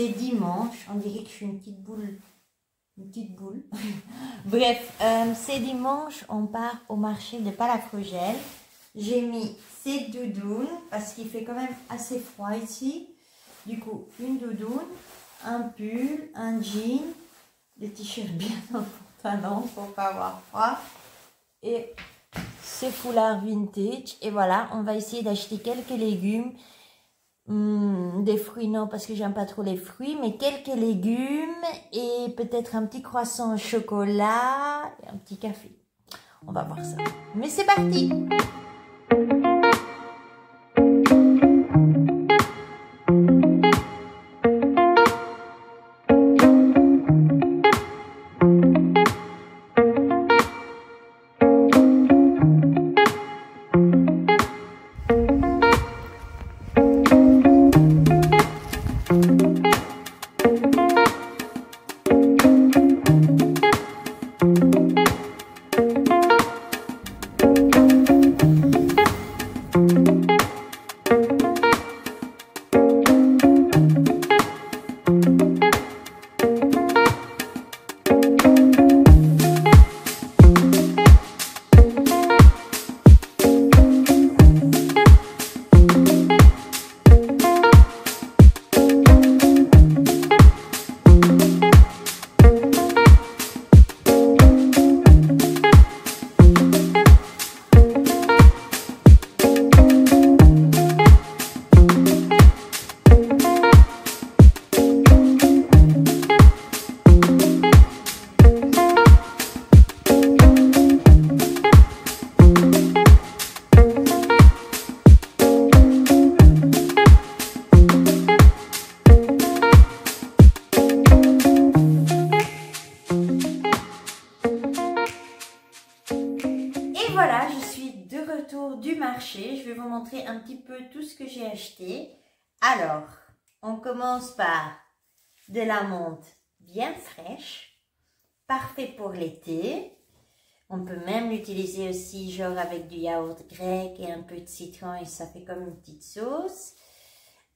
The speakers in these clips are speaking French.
c'est dimanche. On dirait que je suis une petite boule. Une petite boule. Bref, c'est dimanche. On part au marché de Palafrugell. J'ai mis ces doudounes parce qu'il fait quand même assez froid ici. Du coup, une doudoune, un pull, un jean, des t-shirts bien en pantalon pour pas avoir froid. Et ce foulard vintage. Et voilà, on va essayer d'acheter quelques légumes. Des fruits non, parce que j'aime pas trop les fruits, mais quelques légumes et peut-être un petit croissant au chocolat et un petit café. On va voir ça. Mais c'est parti! Voilà, je suis de retour du marché. Je vais vous montrer un petit peu tout ce que j'ai acheté. Alors, on commence par de la menthe bien fraîche, parfait pour l'été. On peut même l'utiliser aussi genre avec du yaourt grec et un peu de citron et ça fait comme une petite sauce.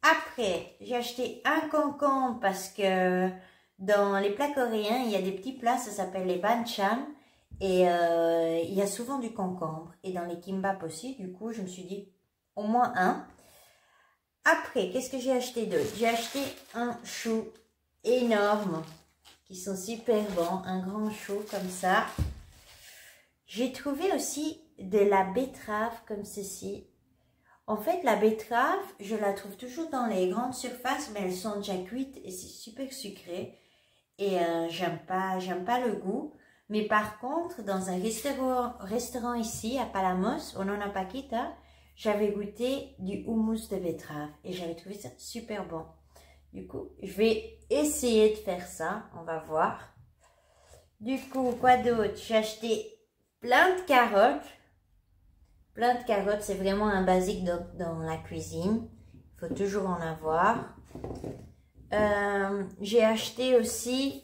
Après, j'ai acheté un concombre parce que dans les plats coréens, il y a des petits plats, ça s'appelle les banchan. Et il y a souvent du concombre. Et dans les kimbap aussi, du coup, je me suis dit au moins un. Après, qu'est-ce que j'ai acheté d'autre? J'ai acheté un chou énorme, qui sont super bons. Un grand chou comme ça. J'ai trouvé aussi de la betterave comme ceci. En fait, la betterave, je la trouve toujours dans les grandes surfaces, mais elles sont déjà cuites et c'est super sucré. Et j'aime pas le goût. Mais par contre, dans un restaurant ici, à Palamos, au Nona Paquita, j'avais goûté du houmous de betterave et j'avais trouvé ça super bon. Du coup, je vais essayer de faire ça, on va voir. Du coup, quoi d'autre? J'ai acheté plein de carottes. Plein de carottes, c'est vraiment un basique dans la cuisine. Il faut toujours en avoir. J'ai acheté aussi...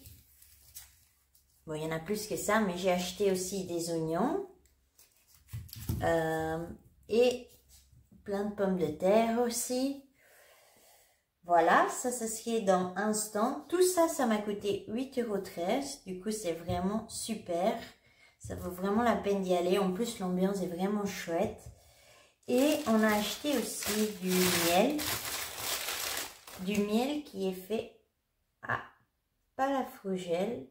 Bon, il y en a plus que ça, mais j'ai acheté aussi des oignons et plein de pommes de terre aussi. Voilà, ça se fait dans un stand. Tout ça, ça m'a coûté 8,13 €. Du coup, c'est vraiment super. Ça vaut vraiment la peine d'y aller. En plus, l'ambiance est vraiment chouette. Et on a acheté aussi du miel. Du miel qui est fait à Palafrugell.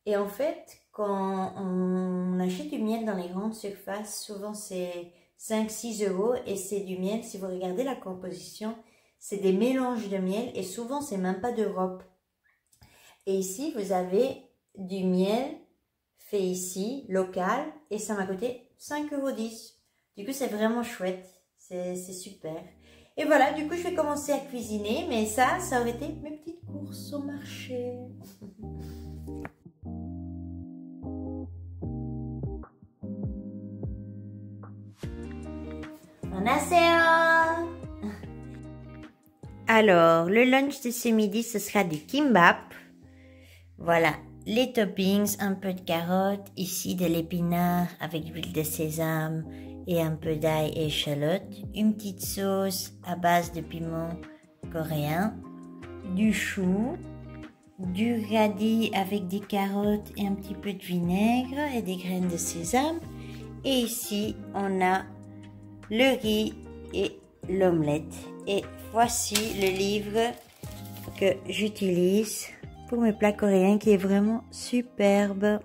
Et en fait, quand on achète du miel dans les grandes surfaces, souvent c'est 5-6 € et c'est du miel, si vous regardez la composition, c'est des mélanges de miel et souvent c'est même pas d'Europe. Et ici, vous avez du miel fait ici, local, et ça m'a coûté 5,10 €. Du coup, c'est vraiment chouette, c'est super. Et voilà, du coup, je vais commencer à cuisiner, mais ça aurait été mes petites courses au marché. Alors, le lunch de ce midi, ce sera du kimbap. Voilà, les toppings, un peu de carottes, ici de l'épinard avec de l'huile de sésame et un peu d'ail et échalote, une petite sauce à base de piment coréen, du chou, du radis avec des carottes et un petit peu de vinaigre et des graines de sésame. Et ici, on a le riz et l'omelette. Et voici le livre que j'utilise pour mes plats coréens qui est vraiment superbe.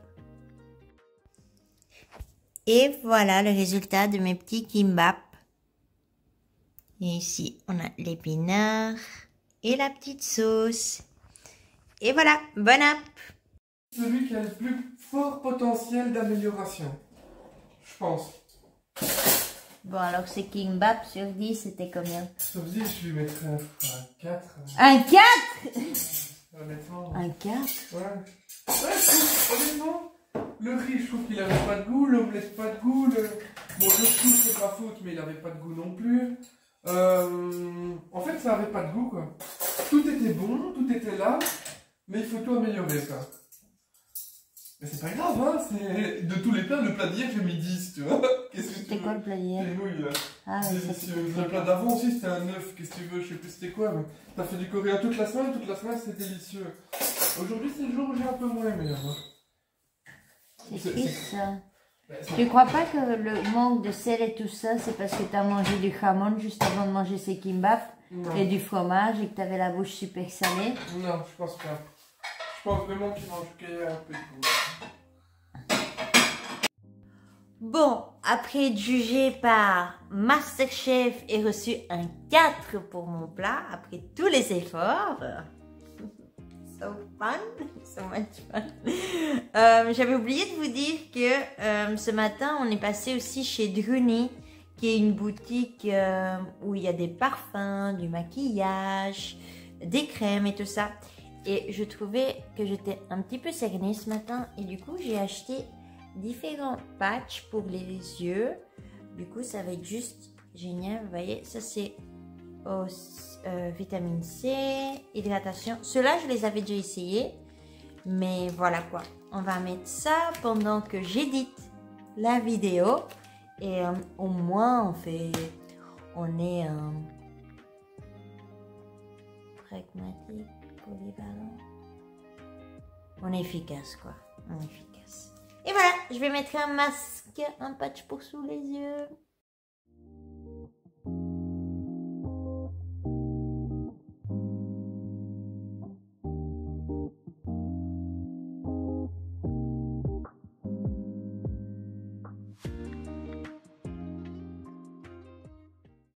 Et voilà le résultat de mes petits kimbap. Et ici, on a l'épinard et la petite sauce. Et voilà, bon app! Celui qui a le plus fort potentiel d'amélioration, je pense. Bon, alors ce kimbap sur 10, c'était combien? Sur 10, je lui mettrais un 4. Un 4? Honnêtement. Un 4? Ouais. Ouais, honnêtement, le riz, je trouve qu'il avait pas de goût, l'omelette pas de goût, bon, le chou, c'est pas faute, mais il avait pas de goût non plus. En fait, ça avait pas de goût, quoi. Tout était bon, tout était là, mais il faut tout améliorer, quoi. Mais c'est pas grave, hein, c'est... De tous les plats, le plat d'hier, j'ai mis 10, tu vois. Qu'est-ce que C'était quoi le plat d'hier? Les nouilles, là. Ah, ouais, Délicieux. Le plat d'avant aussi, c'était un 9, qu'est-ce que tu veux, je sais plus c'était quoi, mais... T'as fait du coréen toute la semaine c'est délicieux. Aujourd'hui, c'est le jour où j'ai un peu moins aimé, hein. C'est triste, ça. Tu crois pas que le manque de sel et tout ça, c'est parce que tu as mangé du jamon juste avant de manger ces kimbap et du fromage et que tu avais la bouche super salée? Non, je pense pas. Je pense vraiment qu'il manquait un peu de goût. Bon, après être jugé par Masterchef et reçu un 4 pour mon plat, après tous les efforts. So fun, so much fun. J'avais oublié de vous dire que ce matin, on est passé aussi chez Druni, qui est une boutique où il y a des parfums, du maquillage, des crèmes et tout ça. Et je trouvais que j'étais un petit peu cernée ce matin et du coup, j'ai acheté différents patchs pour les yeux. Du coup, ça va être juste génial. Vous voyez, ça c'est vitamine C, hydratation. Ceux-là, je les avais déjà essayés. Mais voilà quoi. On va mettre ça pendant que j'édite la vidéo. Et au moins, on est pragmatique, polyvalent. On est efficace quoi. On est efficace. Et voilà, je vais mettre un masque, un patch pour sous les yeux.